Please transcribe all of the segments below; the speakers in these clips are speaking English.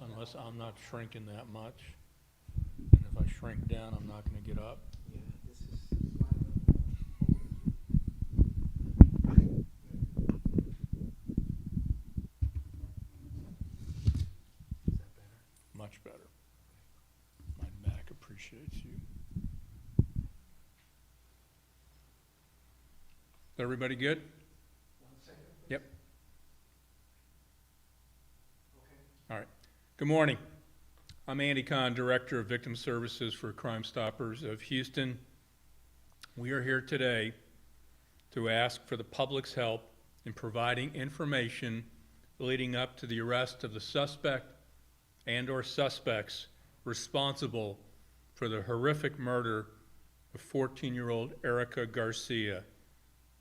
unless I'm not shrinking that much. And if I shrink down, I'm not gonna get up. Yeah, this is Is that better? Much better. My back appreciates you. Everybody good? 1 second. Yep. Okay. All right. Good morning. I'm Andy Kahn, Director of Victim Services for Crime Stoppers of Houston. We are here today to ask for the public's help in providing information leading up to the arrest of the suspect and/or suspects responsible for the horrific murder of 14-year-old Erica Garcia,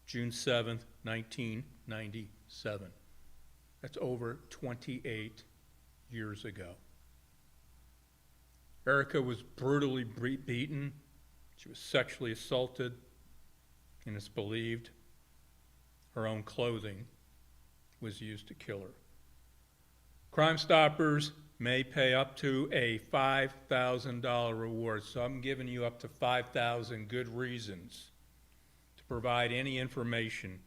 June 7th, 1997. That's over 28 years ago. Erica was brutally beaten. She was sexually assaulted, and it's believed her own clothing was used to kill her. Crime Stoppers may pay up to a $5,000 reward, so I'm giving you up to 5,000 good reasons to provide any information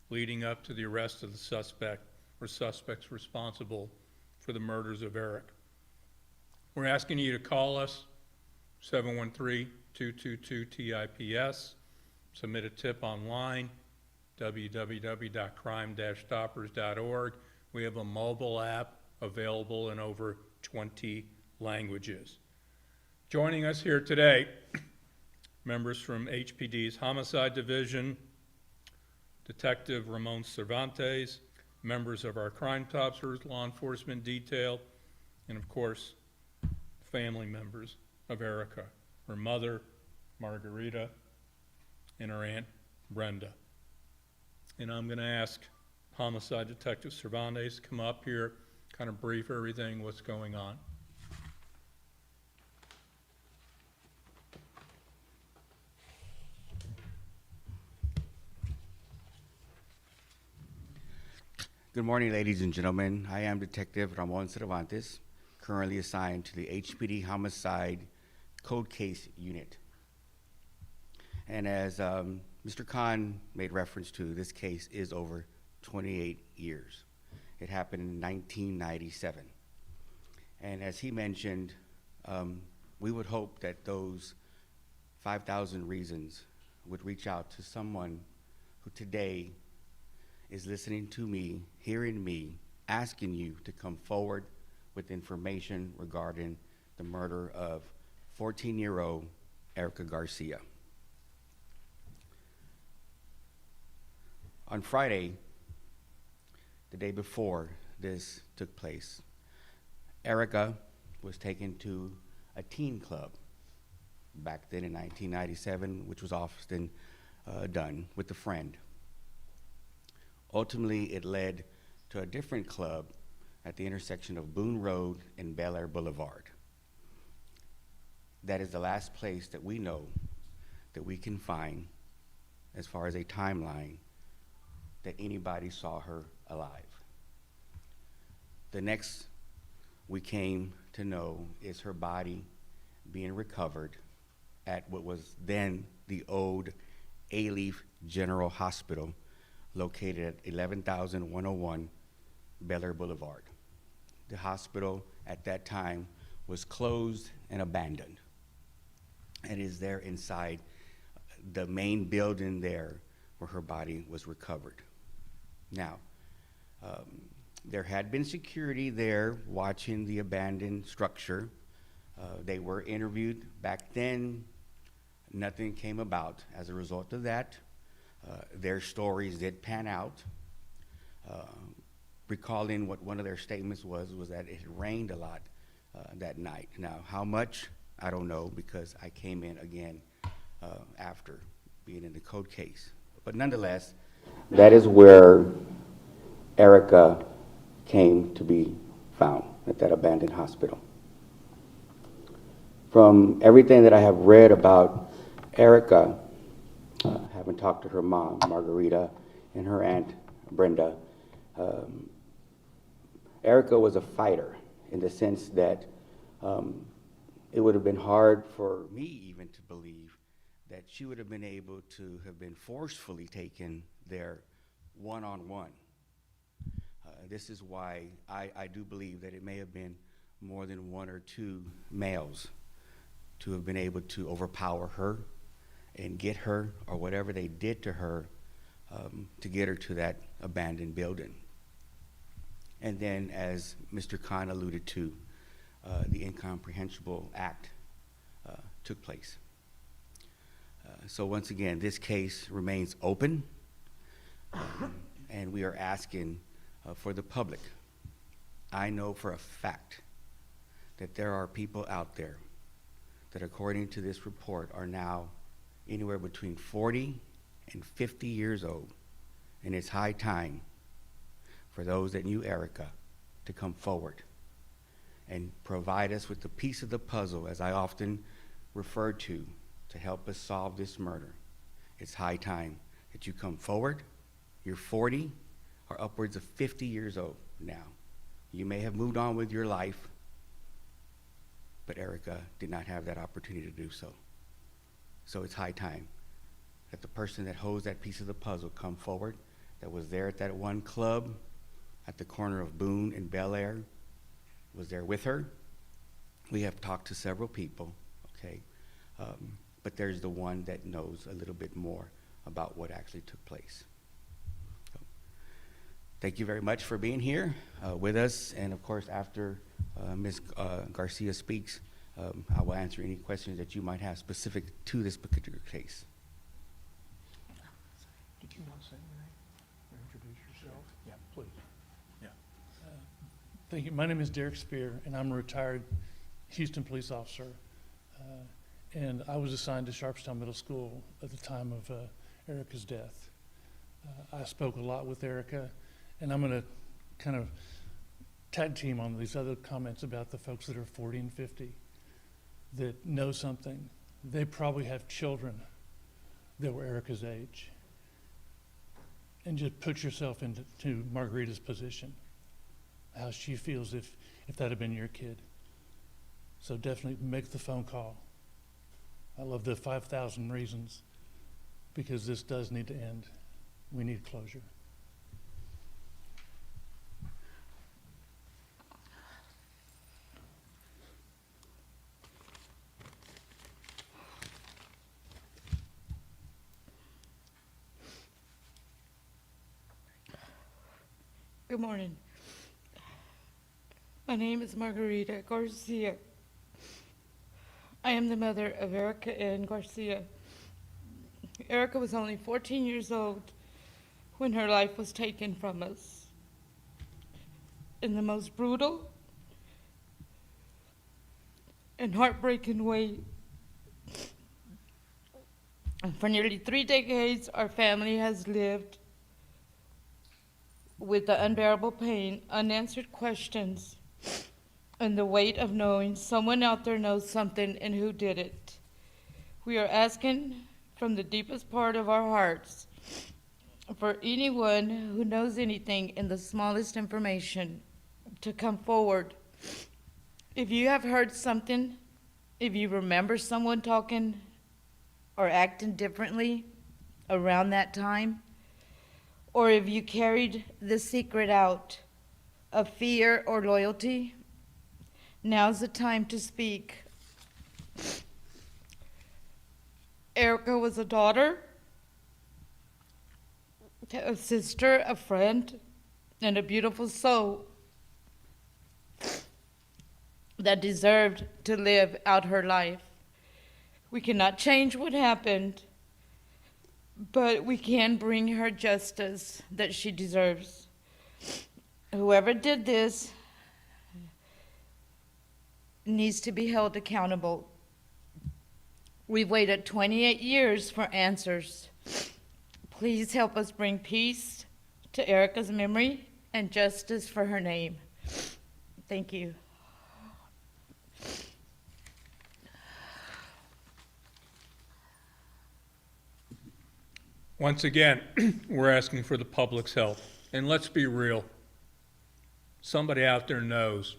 leading up to the arrest of the suspect or suspects responsible for the murders of Eric. We're asking you to call us, 713-222-TIPS, submit a tip online, www.crime-stoppers.org. We have a mobile app available in over 20 languages. Joining us here today, members from HPD's Homicide Division, Detective Ramon Cervantes, members of our Crime Stoppers Law Enforcement Detail, and of course, family members of Erica, her mother, Margarita, and her aunt, Brenda. And I'm gonna ask Homicide Detective Cervantes to come up here, kind of brief everything, what's going on. Good morning, ladies and gentlemen. I am Detective Ramon Cervantes, currently assigned to the HPD Homicide Code Case Unit. And as Mr. Khan made reference to, this case is over 28 years. It happened in 1997. And as he mentioned, we would hope that those 5,000 reasons would reach out to someone who today is listening to me, hearing me, asking you to come forward with information regarding the murder of 14-year-old Erica Garcia. On Friday, the day before this took place, Erica was taken to a teen club back then in 1997, which was often done with a friend. Ultimately, it led to a different club at the intersection of Boone Road and Bel Air Boulevard. That is the last place that we know that we can find, as far as a timeline, that anybody saw her alive. The next we came to know is her body being recovered at what was then the old Alief General Hospital, located at 11,101 Bel Air Boulevard. The hospital at that time was closed and abandoned, and is there inside the main building there where her body was recovered. Now, there had been security there watching the abandoned structure. They were interviewed. Back then, nothing came about as a result of that. Their stories did pan out. Recalling what one of their statements was that it had rained a lot that night. Now, how much, I don't know, because I came in again after being in the code case. But nonetheless, that is where Erica came to be found, at that abandoned hospital. From everything that I have read about Erica, having talked to her mom, Margarita, and her aunt, Brenda, Erica was a fighter, in the sense that it would have been hard for me even to believe that she would have been able to have been forcefully taken there one-on-one. This is why I do believe that it may have been more than one or two males to have been able to overpower her and get her, or whatever they did to her, to get her to that abandoned building. And then, as Mr. Khan alluded to, the incomprehensible act took place. So once again, this case remains open, and we are asking for the public. I know for a fact that there are people out there that, according to this report, are now anywhere between 40 and 50 years old, and it's high time for those that knew Erica to come forward and provide us with the piece of the puzzle, as I often refer to help us solve this murder. It's high time that you come forward. You're 40 or upwards of 50 years old now. You may have moved on with your life, but Erica did not have that opportunity to do so. So it's high time that the person that holds that piece of the puzzle come forward, that was there at that one club at the corner of Boone and Bel Air, was there with her. We have talked to several people, okay? But there's the one that knows a little bit more about what actually took place. So, thank you very much for being here with us. And of course, after Ms. Garcia speaks, I will answer any questions that you might have specific to this particular case. Did you want to say anything or introduce yourself? Yeah, please. Yeah. Thank you. My name is Derek Spear, and I'm a retired Houston police officer. And I was assigned to Sharpstown Middle School at the time of Erica's death. I spoke a lot with Erica, and I'm going to kind of tag team on these other comments about the folks that are 40 and 50 that know something. They probably have children that were Erica's age. And just put yourself into Margarita's position, how she feels if that had been your kid. So definitely make the phone call. I love the 5,000 reasons, because this does need to end. We need closure. Good morning. My name is Margarita Garcia. I am the mother of Erica and Garcia. Erica was only 14 years old when her life was taken from us. In the most brutal and heartbreaking way. For nearly 3 decades, our family has lived with the unbearable pain, unanswered questions, and the weight of knowing someone out there knows something and who did it. We are asking from the deepest part of our hearts for anyone who knows anything in the smallest information to come forward. If you have heard something, if you remember someone talking or acting differently around that time, or if you carried the secret out of fear or loyalty, now's the time to speak. Erica was a daughter, a sister, a friend, and a beautiful soul that deserved to live out her life. We cannot change what happened, but we can bring her justice that she deserves. Whoever did this needs to be held accountable. We've waited 28 years for answers. Please help us bring peace to Erica's memory and justice for her name. Thank you. Once again, we're asking for the public's help. And let's be real. Somebody out there knows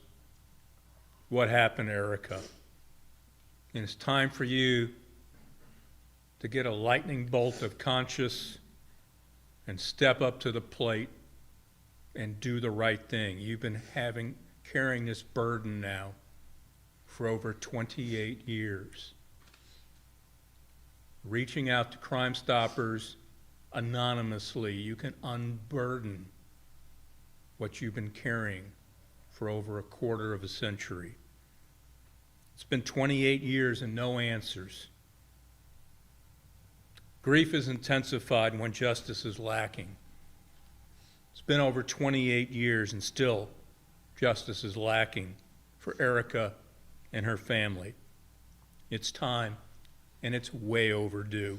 what happened to Erica. And it's time for you to get a lightning bolt of conscience and step up to the plate and do the right thing. You've been carrying this burden now for over 28 years. Reaching out to Crime Stoppers anonymously, you can unburden what you've been carrying for over a quarter of a century. It's been 28 years and no answers. Grief is intensified when justice is lacking. It's been over 28 years and still justice is lacking for Erica and her family. It's time, and it's way overdue,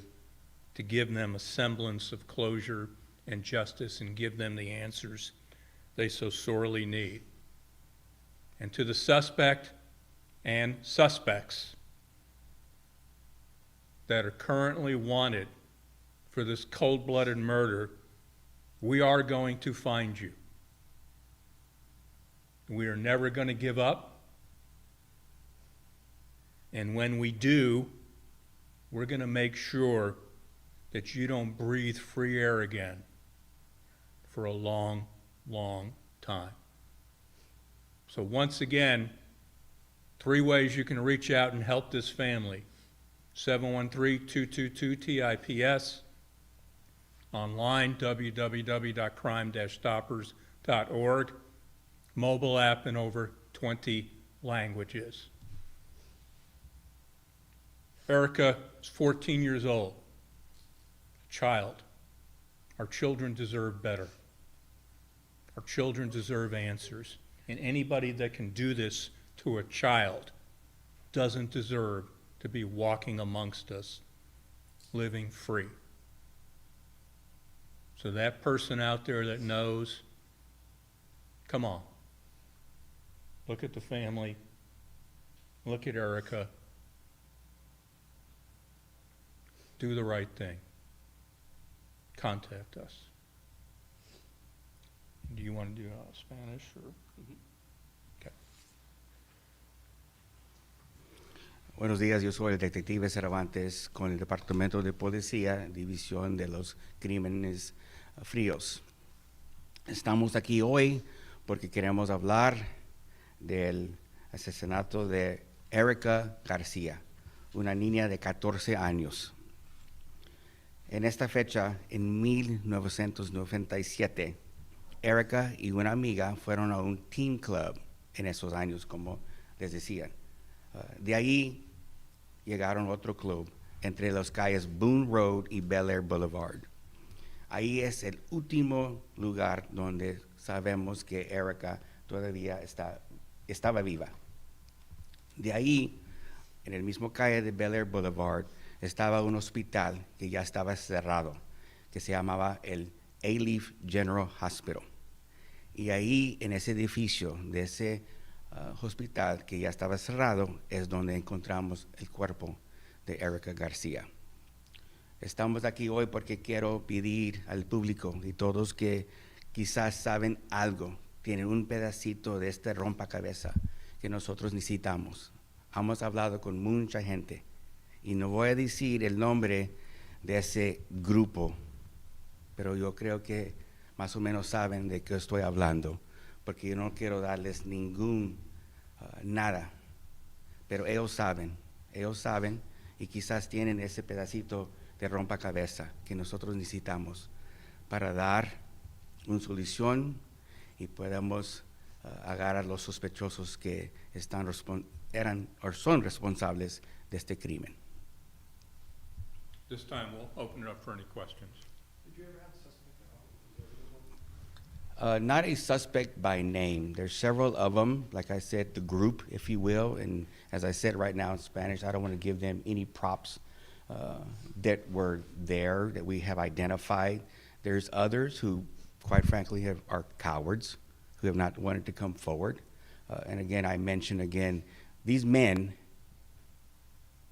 to give them a semblance of closure and justice and give them the answers they so sorely need. And to the suspect and suspects that are currently wanted for this cold-blooded murder, we are going to find you. We are never going to give up. And when we do, we're going to make sure that you don't breathe free air again for a long, long time. So once again, 3 ways you can reach out and help this family. 713-222-TIPS. Online, www.crime-stoppers.org. Mobile app in over 20 languages. Erica is 14 years old, a child. Our children deserve better. Our children deserve answers. And anybody that can do this to a child doesn't deserve to be walking amongst us, living free. So that person out there that knows, come on. Look at the family. Look at Erica. Do the right thing. Contact us. Do you want to do Spanish or? Okay. Buenos días, yo soy el detective Cervantes con el Departamento de Policía, División de los Crímenes Fríos. Estamos aquí hoy porque queremos hablar del asesinato de Erica Garcia, una niña de 14 años. En esta fecha, en 1997, Erica y una amiga fueron a un teen club en esos años, como les decían. De ahí llegaron a otro club entre las calles Boone Road y Bel Air Boulevard. Ahí es el último lugar donde sabemos que Erica todavía estaba viva. De ahí, en el mismo calle de Bel Air Boulevard, estaba un hospital que ya estaba cerrado, que se llamaba el Alief General Hospital. Y ahí, en ese edificio de ese hospital que ya estaba cerrado, es donde encontramos el cuerpo de Erica Garcia. Estamos aquí hoy porque quiero pedir al público y todos que quizás saben algo, tienen un pedacito de este rompecabezas que nosotros necesitamos. Hemos hablado con mucha gente y no voy a decir el nombre de ese grupo, pero yo creo que más o menos saben de qué estoy hablando, porque yo no quiero darles nada, pero ellos saben y quizás tienen ese pedacito de rompecabezas que nosotros necesitamos para dar una solución y podamos agarrar a los sospechosos que eran o son responsables de este crimen. This time we'll open it up for any questions. Did you ever have a suspect at all? Not a suspect by name. There's several of them, like I said, the group, if you will, and as I said right now in Spanish, I don't want to give them any props that were there, that we have identified. There's others who, quite frankly, are cowards, who have not wanted to come forward. And again, I mention again, these men,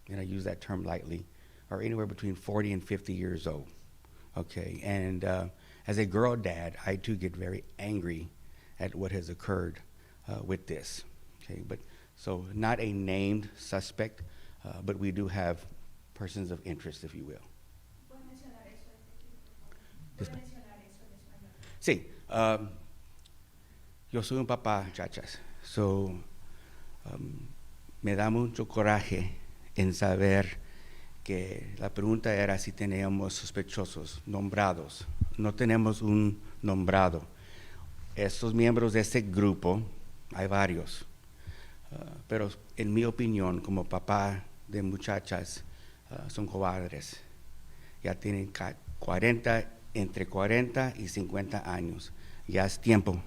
and I use that term lightly, are anywhere between 40 and 50 years old, okay? And as a girl dad, I too get very angry at what has occurred with this, okay? But So not a named suspect, but we do have persons of interest, if you will. ¿Puedes mencionar eso en efectivo, por favor? Yes, ¿Puedes ma'am. mencionar eso en español? Sí, yo soy un papá, muchachas. So, me da mucho coraje en saber que la pregunta era si teníamos sospechosos, nombrados. No tenemos un nombrado. Estos miembros de ese grupo, hay varios, pero en mi opinión, como papá de muchachas, son cobardes. Ya tienen 40, entre 40 y 50 años. Ya es tiempo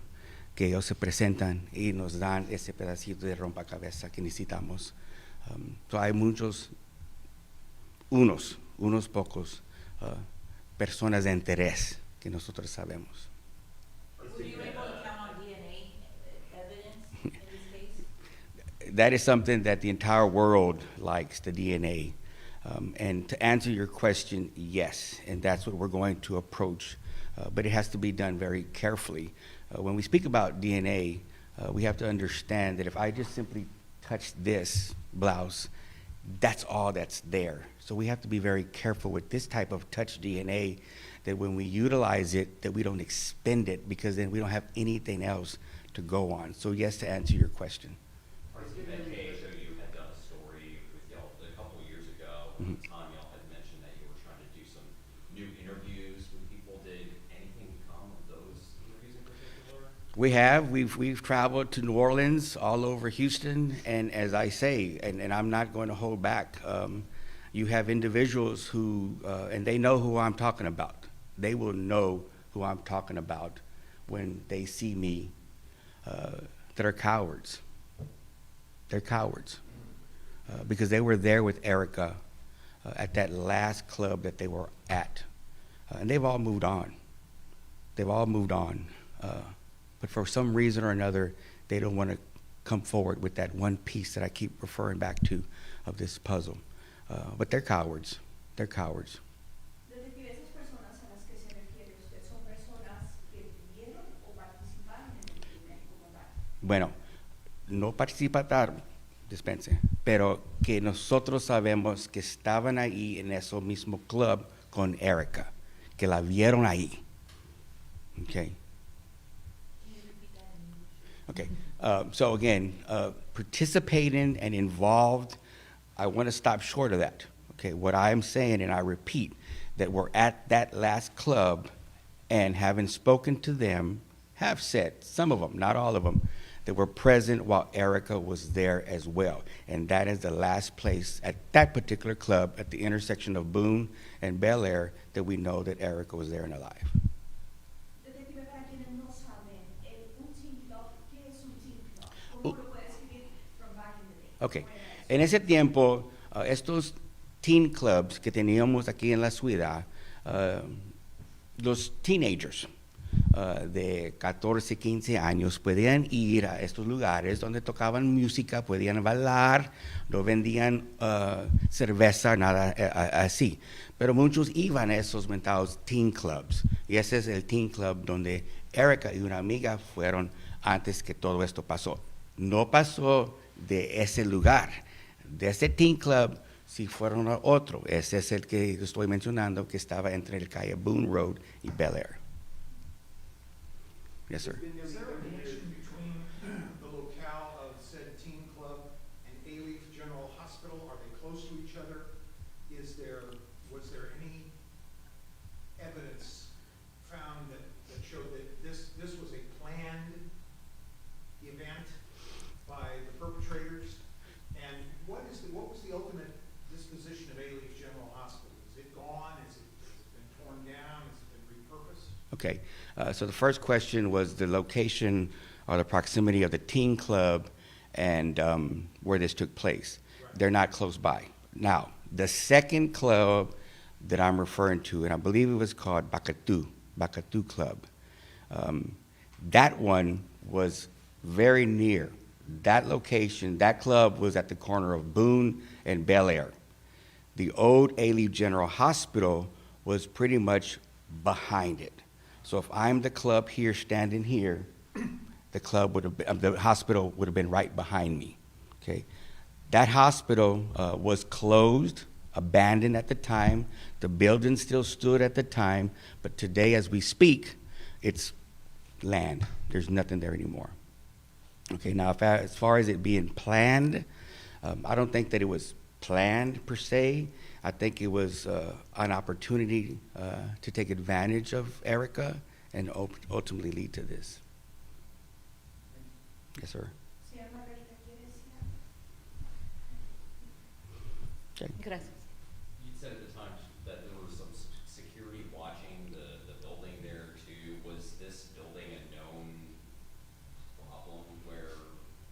que ellos se presentan y nos dan ese pedacito de rompecabezas que necesitamos. So hay muchos, unos pocos personas de interés que nosotros sabemos. Were you able to count on DNA evidence in this case? That is something that the entire world likes, the DNA. And to answer your question, yes, and that's what we're going to approach. But it has to be done very carefully. When we speak about DNA, we have to understand that if I just simply touch this blouse, that's all that's there. So we have to be very careful with this type of touch DNA, that when we utilize it, that we don't expend it, because then we don't have anything else to go on. So yes, to answer your question. In that case, so you had done a story with y'all a couple of years ago. At the time, y'all had mentioned that you were trying to do some new interviews with people. Did anything come of those interviews in particular? We have. We've traveled to New Orleans, all over Houston, and as I say, and I'm not going to hold back, you have individuals who, and they know who I'm talking about. They will know who I'm talking about when they see me, that are cowards. They're cowards. Because they were there with Erica at that last club that they were at. And they've all moved on. They've all moved on. But for some reason or another, they don't want to come forward with that one piece that I keep referring back to of this puzzle. But they're cowards. They're cowards. Detective, esas personas a las que se refiere usted son personas que vivieron o participaron en el crimen como tal. Bueno, no participaron, dispense, pero que nosotros sabemos que estaban ahí en ese mismo club con Erica, que la vieron ahí. Okay. Okay. So again, participating and involved, I want to stop short of that. Okay. What I am saying, and I repeat, that we're at that last club, and having spoken to them, have said, some of them, not all of them, that were present while Erica was there as well. And that is the last place at that particular club at the intersection of Boone and Bel Air that we know that Erica was there and alive. Detective, para quienes no saben, un teen club, ¿qué es un teen club? ¿Cómo lo puede escribir from back in the day? Okay. ¿Cómo era eso? En ese tiempo, estos teen clubs que teníamos aquí en la ciudad, los teenagers de 14, 15 años podían ir a estos lugares donde tocaban música, podían bailar, no vendían cerveza, nada así. Pero muchos iban a esos mentados teen clubs. Y ese es el teen club donde Erica y una amiga fueron antes que todo esto pasó. No pasó de ese lugar. De ese teen club, si fueron a otro. Ese es el que estoy mencionando, que estaba entre el calle Boone Road y Bel Air. Yes, sir. Is there a connection between the locale of said teen club and A-Leaf General Hospital? Are they close to each other? Was there any evidence found that showed that this was a planned event by the perpetrators? And what was the ultimate disposition of A-Leaf General Hospital? Is it gone? Has it been torn down? Has it been repurposed? Okay. So the first question was the location or the proximity of the teen club and where this took place. Right. They're not close by. Now, the second club that I'm referring to, and I believe it was called Bacatu Club, that one was very near. That location, that club was at the corner of Boone and Bel Air. The old A-Leaf General Hospital was pretty much behind it. So if I'm the club here, standing here, the hospital would have been right behind me. Okay, that hospital was closed, abandoned at the time. The building still stood at the time, but today, as we speak, it's land. There's nothing there anymore. Okay, now as far as it being planned, I don't think that it was planned per se. I think it was an opportunity to take advantage of Erica and ultimately lead to this. Yes, sir. Se llama Erica Garcia. Okay. Gracias. You said at the time that there was some security watching the building there too. Was this building a known problem where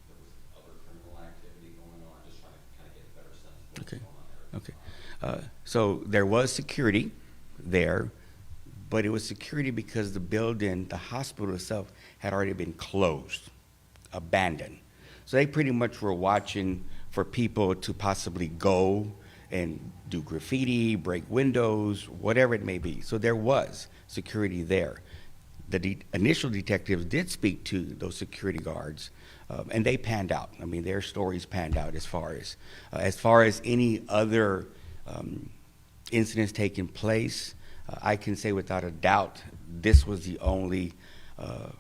there was other criminal activity going on? Just trying to kind of get a better sense of what's Okay. going on there. Okay. So there was security there, but it was security because the building, the hospital itself, had already been closed, abandoned. So they pretty much were watching for people to possibly go and do graffiti, break windows, whatever it may be. So there was security there. The initial detectives did speak to those security guards, and they panned out. I mean, their stories panned out as far as any other incidents taking place. I can say without a doubt, this was the only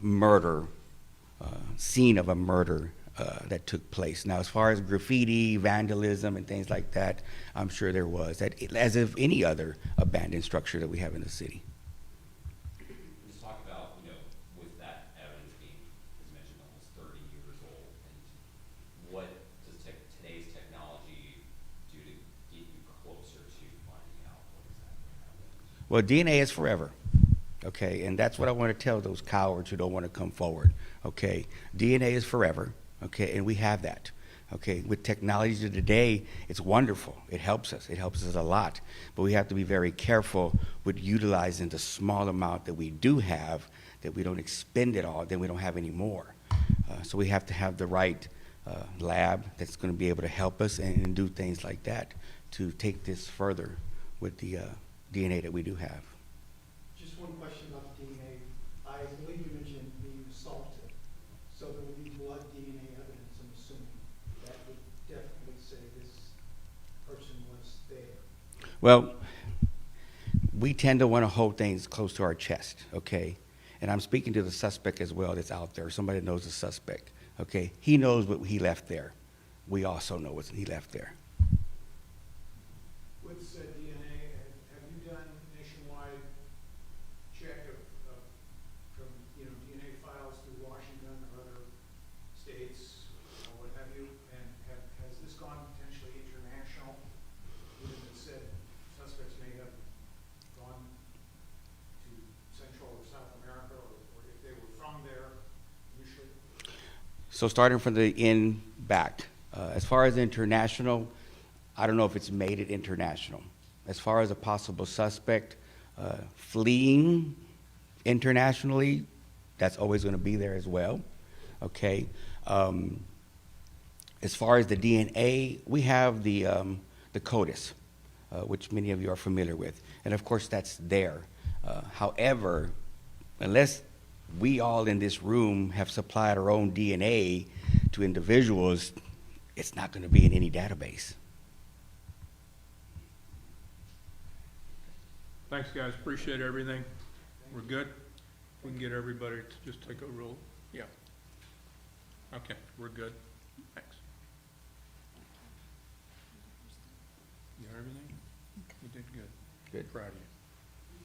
murder, scene of a murder that took place. Now, as far as graffiti, vandalism, and things like that, I'm sure there was, as of any other abandoned structure that we have in the city. Just talk about, with that evidence being, as you mentioned, almost 30 years old, and what does today's technology do to get you closer to finding out what exactly happened? Well, DNA is forever, okay? And that's what I want to tell those cowards who don't want to come forward, okay? DNA is forever, okay? And we have that, okay? With technology today, it's wonderful. It helps us. It helps us a lot. But we have to be very careful with utilizing the small amount that we do have, that we don't expend it all, then we don't have any more. So we have to have the right lab that's going to be able to help us and do things like that to take this further with the DNA that we do have. Just one question about the DNA. I believe you mentioned being assaulted, so there will be blood DNA evidence, I'm assuming. That would definitely say this person was there. Well, we tend to want to hold things close to our chest, okay? And I'm speaking to the suspect as well that's out there. Somebody knows the suspect, okay? He knows what he left there. We also know what he left there. With said DNA, have you done nationwide check from, DNA files through Washington or other states or what have you? And has this gone potentially international? Even if it said suspects may have gone to Central or South America or if they were from there initially? So starting from the end back, as far as international, I don't know if it's made it international. As far as a possible suspect fleeing internationally, that's always going to be there as well, okay? As far as the DNA, we have the CODIS, which many of you are familiar with, and of course that's there. However, unless we all in this room have supplied our own DNA to individuals, it's not going to be in any database. Thanks, guys, appreciate everything. We're good? We can get everybody to just take a real, yeah. Okay, we're good, thanks. You got everything? You did good. Good. Proud of you.